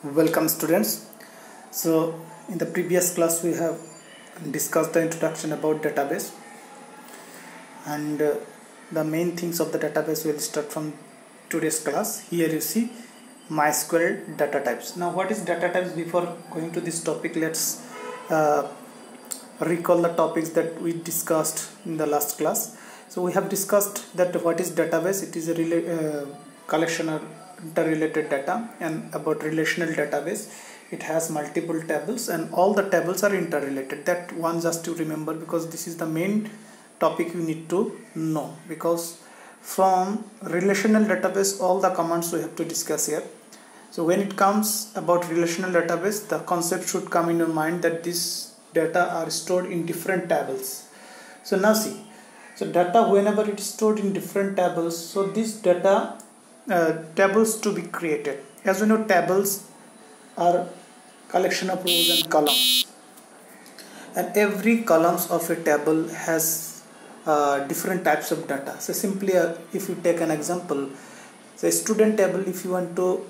Welcome students. So in the previous class we have discussed the introduction about database and the main things of the database will start from today's class. Here you see MySQL data types. Now what is data types? Before going to this topic, let's recall the topics that we discussed in the last class. So we have discussed that what is database. It is a collection of interrelated data, and about relational database, it has multiple tables and all the tables are interrelated. That one just to remember, because this is the main topic you need to know, because from relational database all the commands we have to discuss here. So when it comes about relational database, the concept should come in your mind that this data are stored in different tables. So now see, so data, whenever it is stored in different tables, so this data tables to be created. As we know, tables are collection of rows and columns, and every columns of a table has different types of data. So simply if you take an example, say student table, if you want to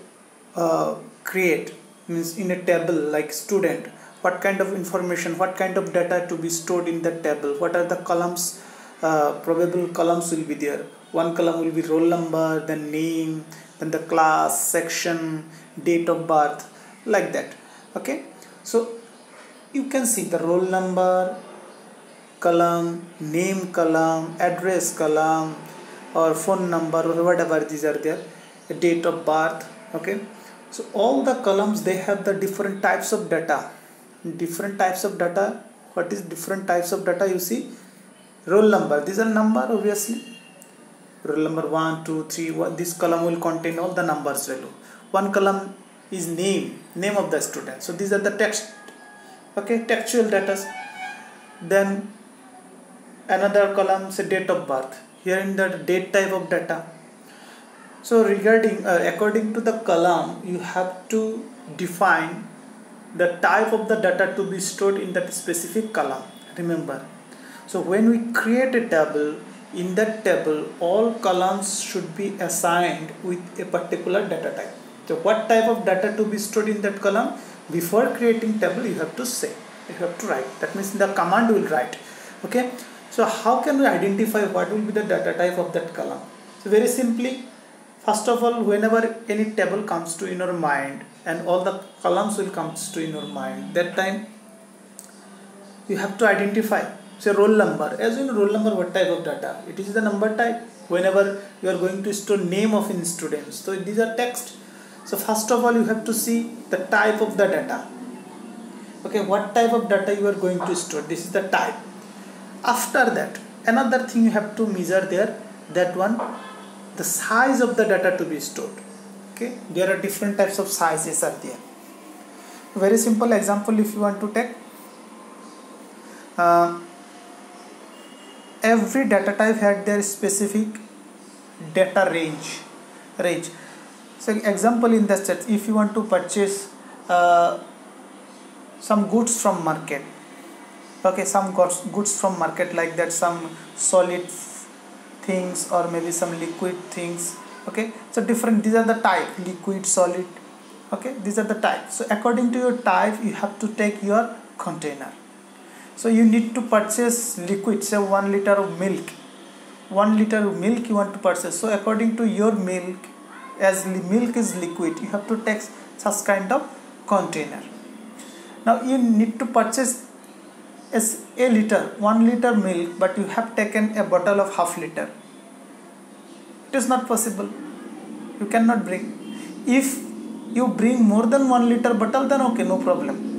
create, means in a table like student, what kind of information, what kind of data to be stored in that table, what are the columns, probable columns will be there. One column will be roll number, then name, then the class, section, date of birth, like that. Okay, so you can see the roll number column, name column, address column, or phone number, or whatever these are there, date of birth. Okay, so all the columns, they have the different types of data. Different types of data. What is different types of data? You see, roll number, these are number, obviously. Roll number 1, 2, 3, 1. This column will contain all the numbers value. One column is name of the student. So these are the text, okay, textual data. Then another column say date of birth. Here in the date type of data. So regarding according to the column, you have to define the type of the data to be stored in that specific column. Remember. So when we create a table, in that table all columns should be assigned with a particular data type. So what type of data to be stored in that column, before creating table you have to say, you have to write. That means the command will write. Okay, so how can we identify what will be the data type of that column? So very simply, first of all, whenever any table comes to in your mind and all the columns will comes to in your mind, that time you have to identify. Say roll number. As you know, roll number, what type of data? It is the number type. Whenever you are going to store name of in students, so these are text. So first of all, you have to see the type of the data. Okay, what type of data you are going to store? This is the type. After that, another thing you have to measure there, that one, the size of the data to be stored. Okay, there are different types of sizes are there. Very simple example, if you want to take. Every data type had their specific data range. So example, in the set, if you want to purchase some goods from market, okay, some goods from market like that, some solid things or maybe some liquid things. Okay, so different, these are the type, liquid, solid. Okay, these are the type. So according to your type, you have to take your container. So you need to purchase liquid, say 1 liter of milk. 1 liter of milk you want to purchase. So according to your milk, as milk is liquid, you have to take such kind of container. Now you need to purchase as a liter, 1 liter milk, but you have taken a bottle of half liter. It is not possible. You cannot bring. If you bring more than 1 liter bottle, then okay, no problem.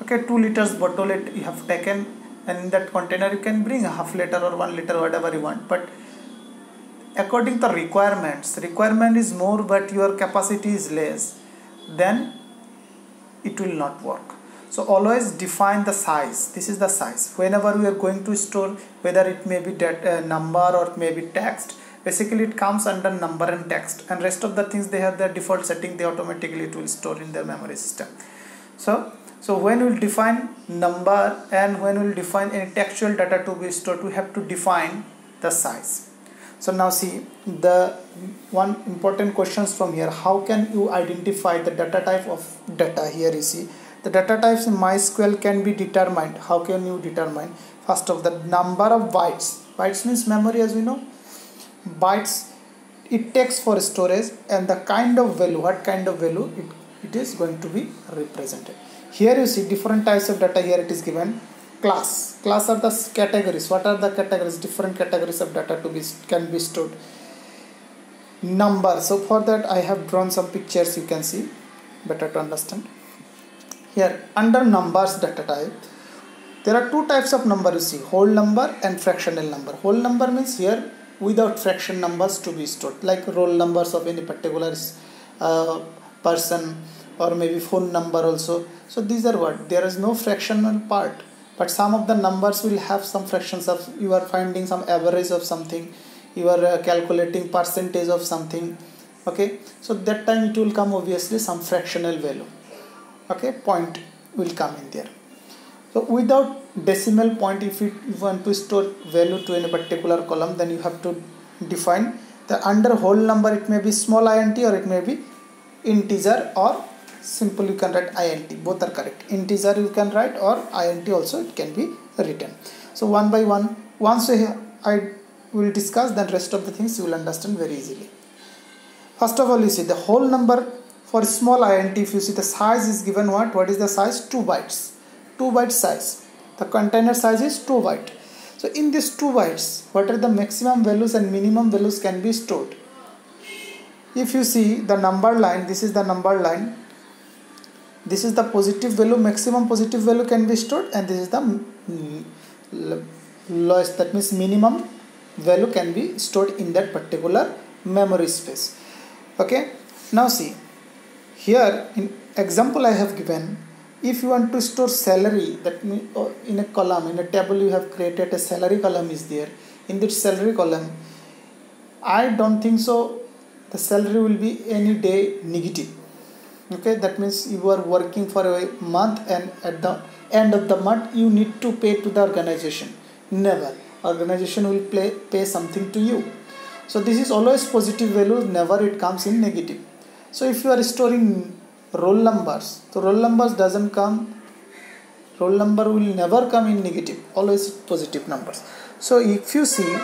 Okay, 2 liters bottle you have taken, and in that container you can bring a half liter or 1 liter, whatever you want. But according to the requirement is more but your capacity is less, then it will not work. So always define the size. This is the size. Whenever we are going to store, whether it may be number or maybe text, basically it comes under number and text, and rest of the things, they have their default setting, they automatically it will store in their memory system. So when we will define number and when we will define any textual data to be stored, we have to define the size. So now see the one important questions from here. How can you identify the data type of data? Here you see the data types in MySQL can be determined. How can you determine? First of the number of bytes. Bytes means memory, as we know. Bytes it takes for storage, and the kind of value, what kind of value it is going to be represented. Here you see different types of data. Here it is given. Class are the categories. What are the categories? Different categories of data can be stored. Number, so for that I have drawn some pictures, you can see better to understand. Here under numbers data type, there are two types of number you see, whole number and fractional number. Whole number means here without fraction numbers to be stored, like roll numbers of any particular person, or maybe phone number also. So these are what, there is no fractional part, but some of the numbers will have some fractions of, you are finding some average of something, you are calculating percentage of something. Okay, so that time it will come obviously some fractional value. Okay, point will come in there. So without decimal point, if you want to store value to any particular column, then you have to define the under whole number. It may be small int or it may be integer, or simple you can write int. Both are correct. Integer you can write, or int also it can be written. So one by one, once I will discuss, then rest of the things you will understand very easily. First of all, you see the whole number for small int. If you see the size is given, what is the size? 2 bytes. 2 byte size. The container size is 2 byte. So in this 2 bytes, what are the maximum values and minimum values can be stored? If you see the number line, this is the number line, this is the positive value, maximum positive value can be stored, and this is the lowest, that means minimum value can be stored in that particular memory space. Okay, now see here in example I have given, if you want to store salary, that means in a column, in a table you have created a salary column is there. In this salary column, I don't think so the salary will be any day negative. Okay, that means you are working for a month, and at the end of the month you need to pay to the organization. Never. Organization will pay something to you. So this is always positive value, never it comes in negative. So if you are storing roll numbers, so roll numbers doesn't come, roll number will never come in negative, always positive numbers. So if you see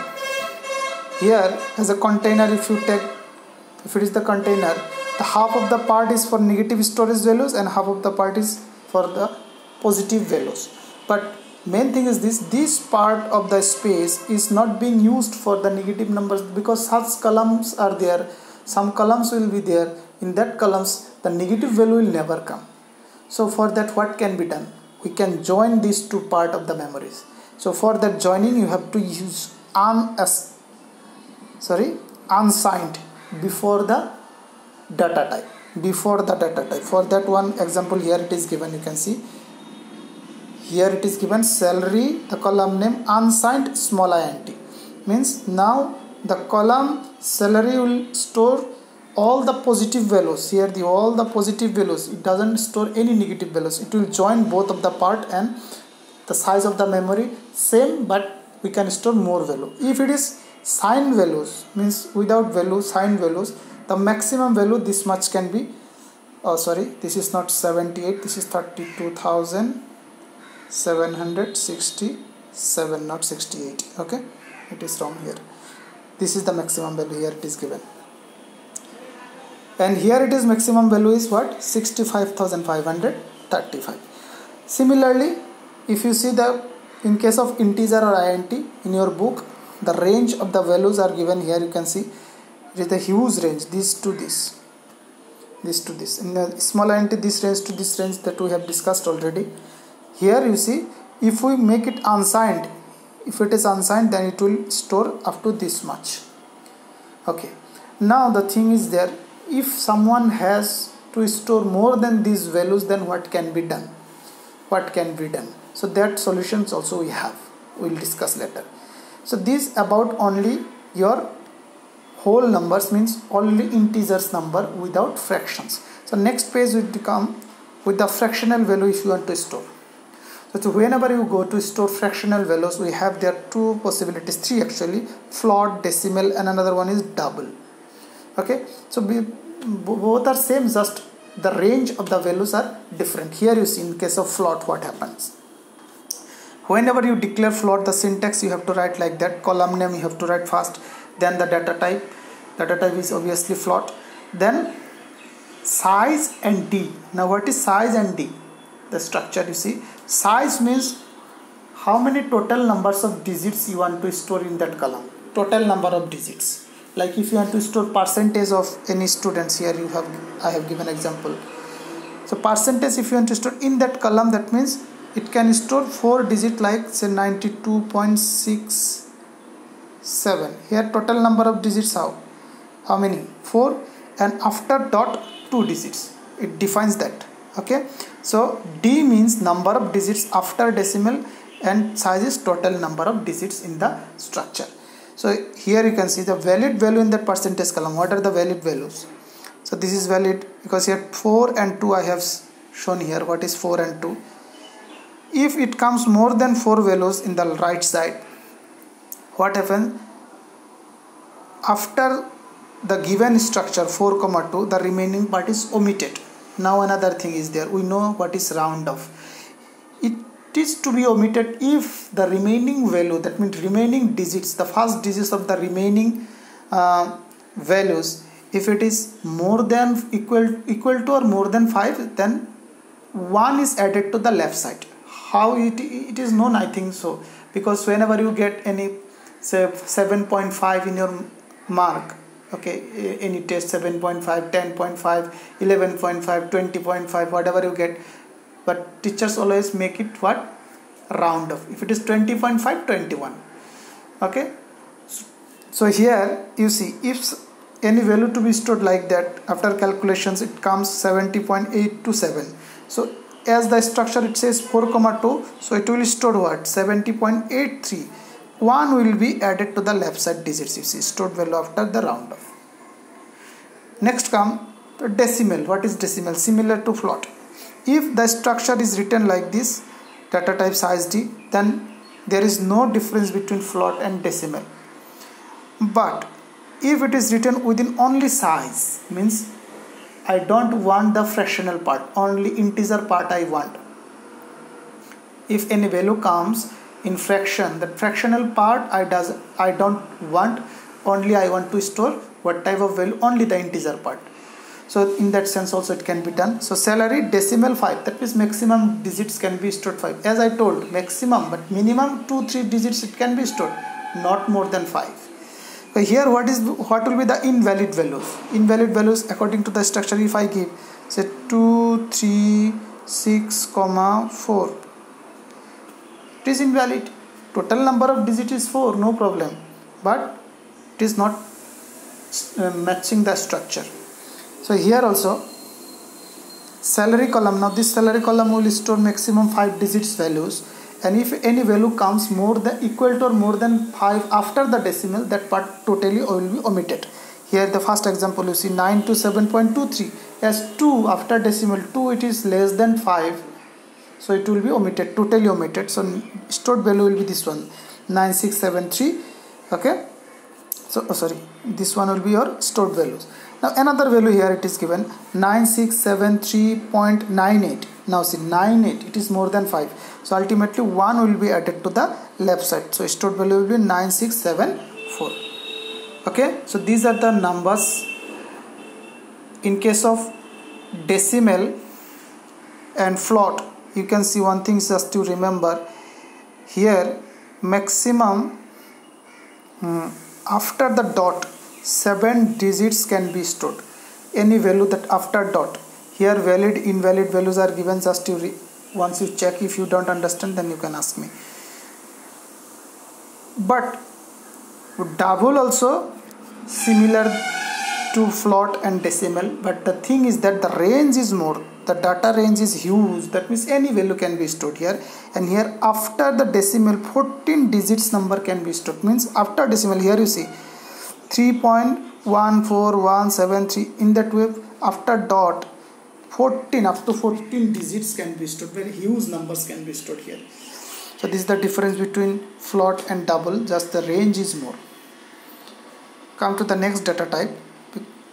here as a container, if you take, if it is the container, the half of the part is for negative storage values and half of the part is for the positive values. But main thing is this part of the space is not being used for the negative numbers, because such columns are there. Some columns will be there. In that columns the negative value will never come. So for that, what can be done? We can join these two part of the memories. So for that joining, you have to use unsigned before the data type. For that one example, here it is given, you can see here it is given salary, the column name unsigned small int, means now the column salary will store all the positive values. Here all the positive values, it doesn't store any negative values. It will join both of the part, and the size of the memory same, but we can store more value. If it is signed values, means without value, signed values, the maximum value this much can be, this is not 78, this is 32,767, not 68. Okay, it is wrong here. This is the maximum value, here it is given, and here it is maximum value is what, 65,535. Similarly, if you see the in case of integer or int in your book, the range of the values are given here. You can see it is a huge range, this to this, this to this. In the small int, this range to this range, that we have discussed already. Here you see, if we make it unsigned, if it is unsigned, then it will store up to this much. Okay, now the thing is there, if someone has to store more than these values, then what can be done? So that solutions also we have, we will discuss later. So this about only your whole numbers, means only integers number without fractions. So next page will come with the fractional value if you want to store. So whenever you go to store fractional values, we have there two possibilities, three actually: float, decimal, and another one is double. Okay, so both are same, just the range of the values are different. Here you see in case of float what happens. Whenever you declare float, the syntax you have to write like that. Column name you have to write first, then the data type. Data type is obviously float. Then size and D. Now what is size and D? The structure you see. Size means how many total numbers of digits you want to store in that column. Total number of digits. Like if you want to store percentage of any students, here I have given example. So percentage, if you want to store in that column, that means it can store 4 digits, like say 92.67. Here total number of digits, how many? 4, and after dot 2 digits. It defines that. Okay, so D means number of digits after decimal, and size is total number of digits in the structure. So here you can see the valid value in that percentage column. What are the valid values? So this is valid because here 4 and 2 I have shown here. What is 4 and 2? If it comes more than 4 values in the right side, what happens? After the given structure 4, 2, the remaining part is omitted. Now another thing is there. We know what is round off. It is to be omitted if the remaining value, that means remaining digits, the first digits of the remaining values, if it is more than equal to or more than 5, then 1 is added to the left side. How it is known? I think so, because whenever you get any, say 7.5 in your mark, okay, any test, 7.5, 10.5, 11.5, 20.5, whatever you get, but teachers always make it what? Round off. If it is 20.5, 21. Okay, so here you see, if any value to be stored like that, after calculations it comes 70.827. So as the structure it says 4, 2, so it will store what? 70.83. 1 will be added to the left side digits, you see, stored value after the round off. Next come the decimal. What is decimal? Similar to float. If the structure is written like this, data type size D, then there is no difference between float and decimal. But if it is written within only size, means I don't want the fractional part, only integer part I want. If any value comes in fraction, the fractional part I don't want, only I want to store what type of value? Only the integer part. So in that sense also it can be done. So salary decimal 5, that means maximum digits can be stored 5. As I told, maximum, but minimum 2-3 digits it can be stored, not more than 5. So here what will be the invalid values? Invalid values according to the structure, if I give say 2, 3, 6, 4, it is invalid. Total number of digits is 4, no problem, but it is not matching the structure. So here also salary column. Now this salary column will store maximum 5 digits values, and if any value comes more than equal to or more than 5 after the decimal, that part totally will be omitted. Here the first example you see 9 to 7.23, as 2 after decimal 2 it is less than 5, so it will be omitted, totally omitted. So stored value will be this one, 9673. Okay, so this one will be your stored values. Now another value here it is given 9673.98. Now see 98, it is more than 5, so ultimately 1 will be added to the left side, so stored value will be 9674. Okay, so these are the numbers. In case of decimal and float, you can see one thing just to remember here, maximum after the dot 7 digits can be stored. Any value that after dot, here valid invalid values are given, just to once you check. If you don't understand, then you can ask me. But double also similar to float and decimal, but the thing is that the range is more, the data range is huge. That means any value can be stored here, and here after the decimal 14 digits number can be stored. Means after decimal, here you see 3.14173, in that way after dot 14 up to 14 digits can be stored, very huge numbers can be stored here. So this is the difference between float and double, just the range is more. Come to the next data type.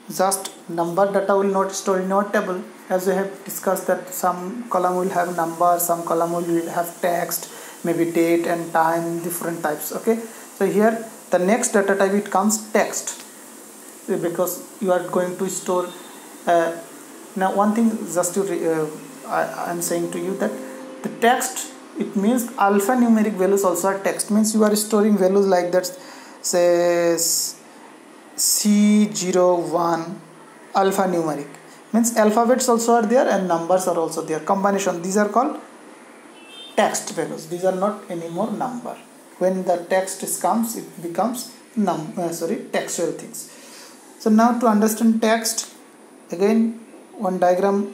Just number data will not store in your table, as we have discussed that some column will have number, some column will have text, maybe date and time, different types. Okay, so here the next data type, it comes text, because you are going to store now one thing just to I am saying to you that the text, it means alphanumeric values also are text, means you are storing values like that, says C01 alphanumeric, means alphabets also are there and numbers are also there, combination. These are called text values. These are not anymore number. When the text comes, it becomes textual things. So now to understand text, again one diagram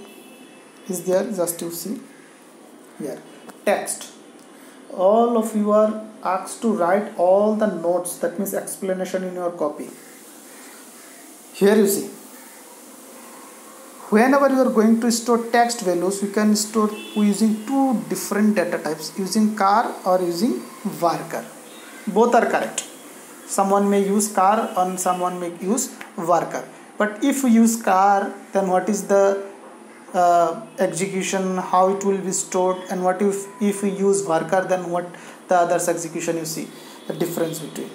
is there, just to see here. Text, all of you are asked to write all the notes, that means explanation, in your copy. Here you see, whenever you are going to store text values, you can store using two different data types, using char or using varchar. Both are correct. Someone may use char and someone may use varchar. But if you use char, then what is the execution, how it will be stored, and what if you use varchar, then what the others execution, you see the difference between.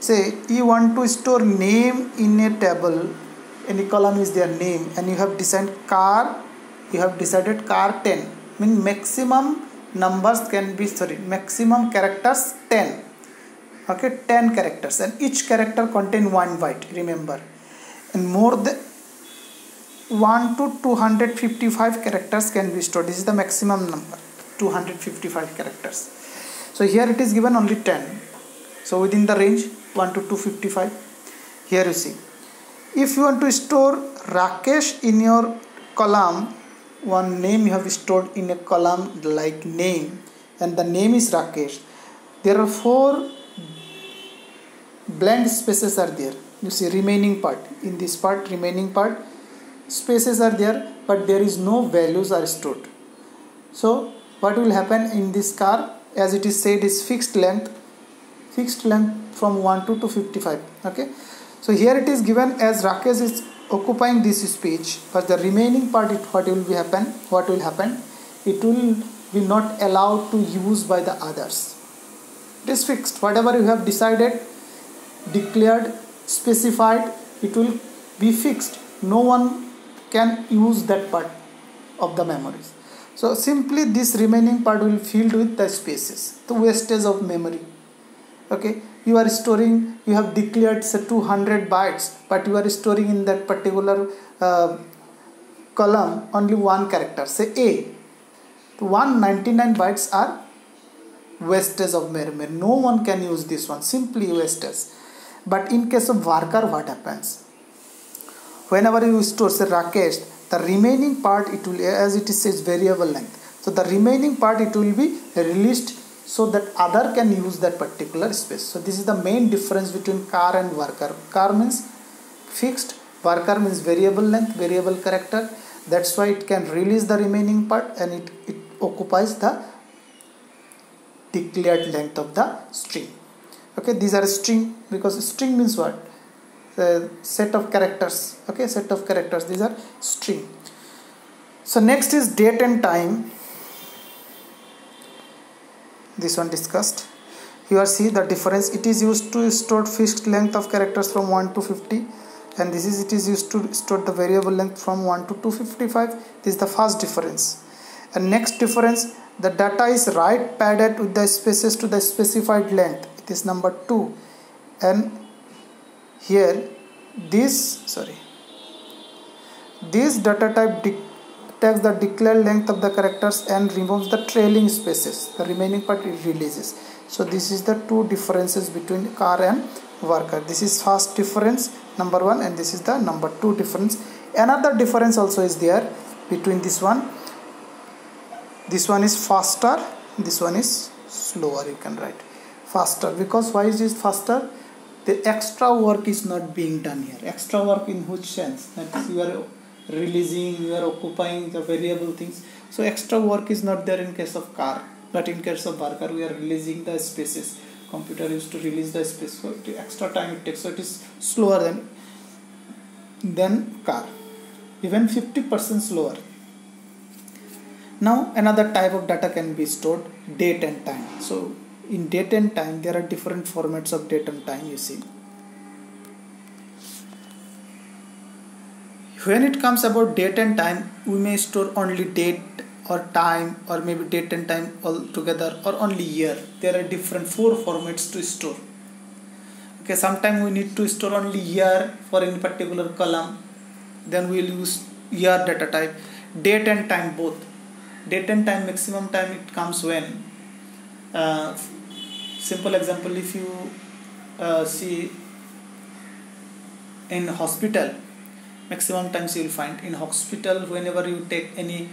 Say you want to store name in a table, any column is their name, and you have decided char, you have decided char 10, mean maximum numbers can be, maximum characters 10. Okay, 10 characters, and each character contain 1 byte, remember, and more than 1 to 255 characters can be stored. This is the maximum number, 255 characters. So here it is given only 10, so within the range 1 to 255. Here you see, if you want to store Rakesh in your column, one name you have stored in a column like name, and the name is Rakesh, there are 4 blank spaces are there. You see remaining part, in this part, remaining part, spaces are there, but there is no values are stored. So what will happen in this char, as it is said, is fixed length from 1 to 255. Okay, so here it is given as Rakesh is occupying this space, but the remaining part, what will happen, it will be not allowed to use by the others. It is fixed. Whatever you have decided, declared, specified, it will be fixed. No one can use that part of the memories. So simply this remaining part will filled with the spaces, the wastage of memory. Okay, you are storing, you have declared say 200 bytes, but you are storing in that particular column only one character, say A. 199 bytes are wastage of memory. No one can use this one, simply wastage. But in case of varchar, what happens? Whenever you store say Rakesh, the remaining part, it will, as it says, variable length. So the remaining part, it will be released so that other can use that particular space. So this is the main difference between char and varchar. Char means fixed, varchar means variable length, variable character. That's why it can release the remaining part, and it occupies the declared length of the string. Okay, these are string, because string means what? Set of characters. Okay, set of characters, these are string. So next is date and time. This one discussed. Here see the difference. It is used to store fixed length of characters from 1 to 50, and this is, it is used to store the variable length from 1 to 255. This is the first difference. And next difference, the data is right padded with the spaces to the specified length. It is number 2. And here this data type takes the declared length of the characters and removes the trailing spaces. The remaining part it releases. So this is the two differences between char and varchar. This is first difference, number 1, and this is the number 2 difference. Another difference also is there between this one. This one is faster, this one is slower. You can write faster, because why is this faster? The extra work is not being done here. Extra work in which sense? That you are releasing, you are occupying the variable things. So extra work is not there in case of car, but in case of worker we are releasing the spaces. Computer used to release the space, so extra time it takes, so it is slower than car, even 50% slower. Now another type of data can be stored, date and time. So in date and time there are different formats of date and time. You see, when it comes about date and time, we may store only date or time, or maybe date and time all together, or only year. There are different 4 formats to store. Okay, sometimes we need to store only year for any particular column, then we will use year data type. Date and time both. Date and time, maximum time it comes when simple example, if you see in hospital, maximum times you will find in hospital, whenever you take any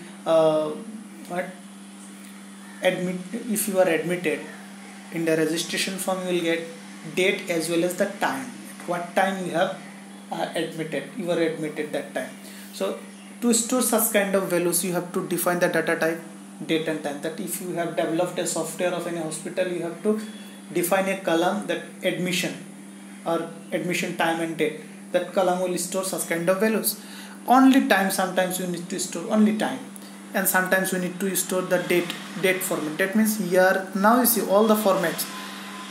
if you are admitted, in the registration form you will get date as well as the time, what time you have you were admitted that time. So to store such kind of values, you have to define the data type date and time. That if you have developed a software of any hospital, you have to define a column that admission or admission time and date. That column will store such kind of values. Only time, sometimes you need to store only time, and sometimes we need to store the date format. That means year. Now you see all the formats.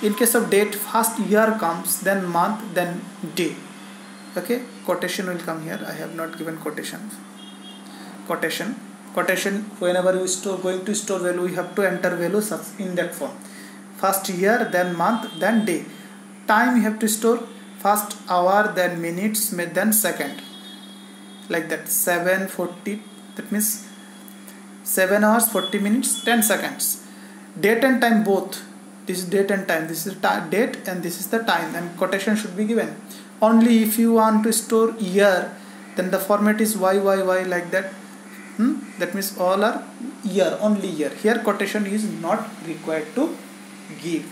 In case of date, first year comes, then month, then day. Okay, quotation will come here. I have not given quotation. Quotation, whenever you going to store value, you have to enter values in that form. First year, then month, then day. Time you have to store first hour, then minutes, then second, like that. 7:40, that means 7 hours 40 minutes 10 seconds. Date and time both. This is date and time, this is date and this is the time, and quotation should be given. Only if you want to store year, then the format is y, like that. That means all are year, only year. Here quotation is not required to give,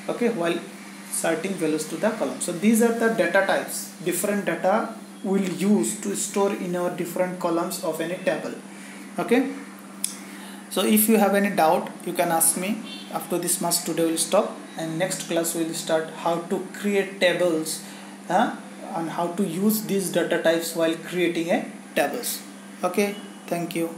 okay, while inserting values to the column. So these are the data types, different data we'll use to store in our different columns of any table. Okay, so if you have any doubt, you can ask me. After this much today we'll stop, and next class we'll start how to create tables and how to use these data types while creating a tables. Okay, thank you.